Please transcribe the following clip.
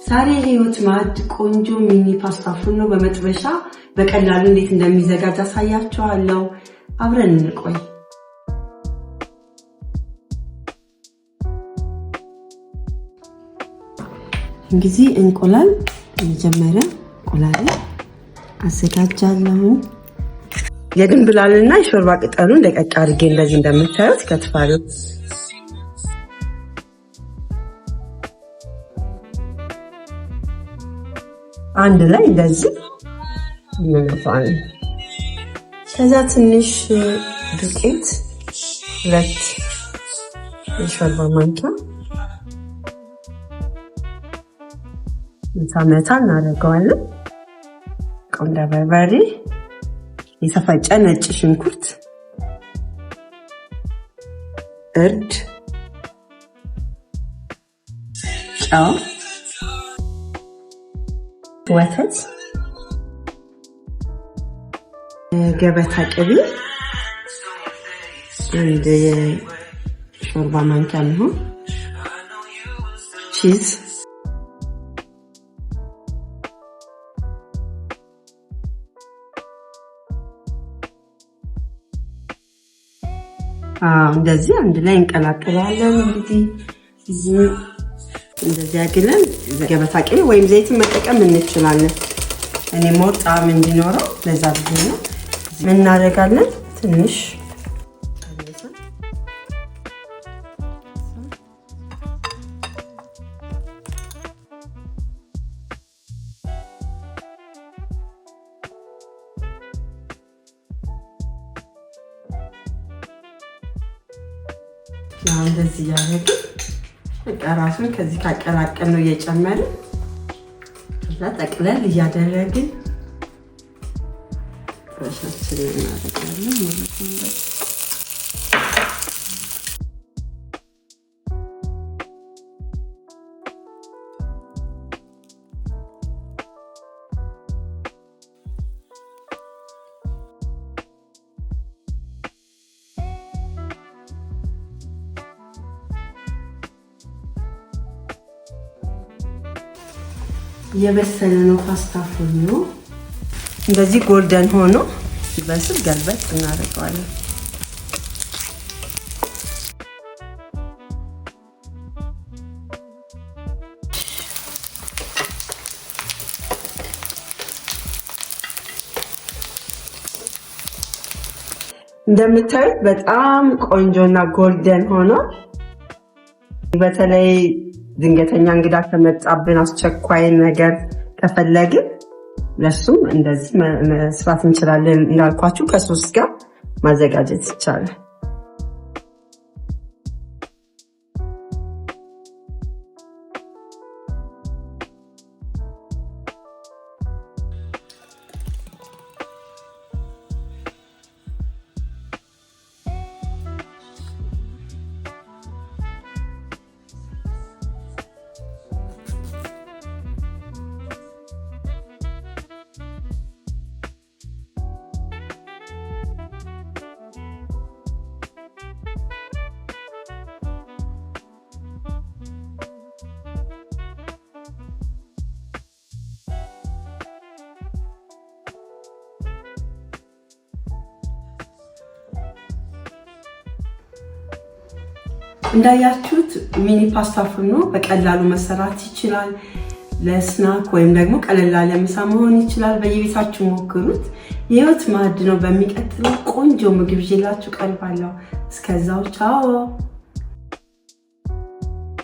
ዛሬ ህይወት ማዕድ ቆንጆ ሚኒ ፓስታ ፉርኖ በመጥበሻ በቀላሉ እንዴት እንደሚዘጋጅ አሳያችኋለሁ። አብረን እንቆይ። እንግዲህ እንቁላል መጀመሪያ እንቁላል አዘጋጃለሁ። የድንብላልና የሾርባ ቅጠሉን ደቀቅ አድርጌ እንደዚህ እንደምታዩት ከትፋለሁ። አንድ ላይ እንደዚህ ምንፋን ከዛ ትንሽ ዱቄት 2 የሾርባ ማንኪያ መታ እናደርገዋለን። ቆንጆ በርበሬ፣ የተፈጨ ነጭ ሽንኩርት፣ እርድ፣ ጨው፣ ወተት፣ ገበታ ቅቤ አንድ የሾርባ ማንኪያ ነው፣ ቺዝ፣ እንደዚህ አንድ ላይ እንቀላቅላለን። እንግዲህ እንደዚህ አግለን ገበታ ቅቤ ወይም ዘይትን መጠቀም እንችላለን። እኔ ሞር ጣዕም እንዲኖረው ለዛ ብዬ ነው። ምን እናደርጋለን? ትንሽ እንደዚህ ያደርግ በቃ ራሱን ከዚህ ካቀላቀል ነው እየጨመርን ከዛ ጠቅለል እያደረግን ራሳችንን እናደርጋለን ማለት ነው። የበሰለ ነው ፓስታ ፉርኖ እንደዚህ ጎልደን ሆኖ ሲበስል ገልበጥ እናደርገዋለን። እንደምታዩት በጣም ቆንጆና ጎልደን ሆኖ በተለይ ድንገተኛ እንግዳ ከመጣብን አስቸኳይ ነገር ከፈለግን ለሱም እንደዚህ መስራት እንችላለን። እንዳልኳችሁ ከሶስ ጋር ማዘጋጀት ይቻላል። እንዳያችሁት ሚኒ ፓስታ ፉርኖ በቀላሉ መሰራት ይችላል። ለስናክ ወይም ደግሞ ቀለል ያለ ምሳ መሆን ይችላል። በየቤታችሁ ሞክሩት። የህይወት ማዕድ ነው። በሚቀጥለው ቆንጆ ምግብ ይዤላችሁ ቀርባለሁ። እስከዛው ቻው።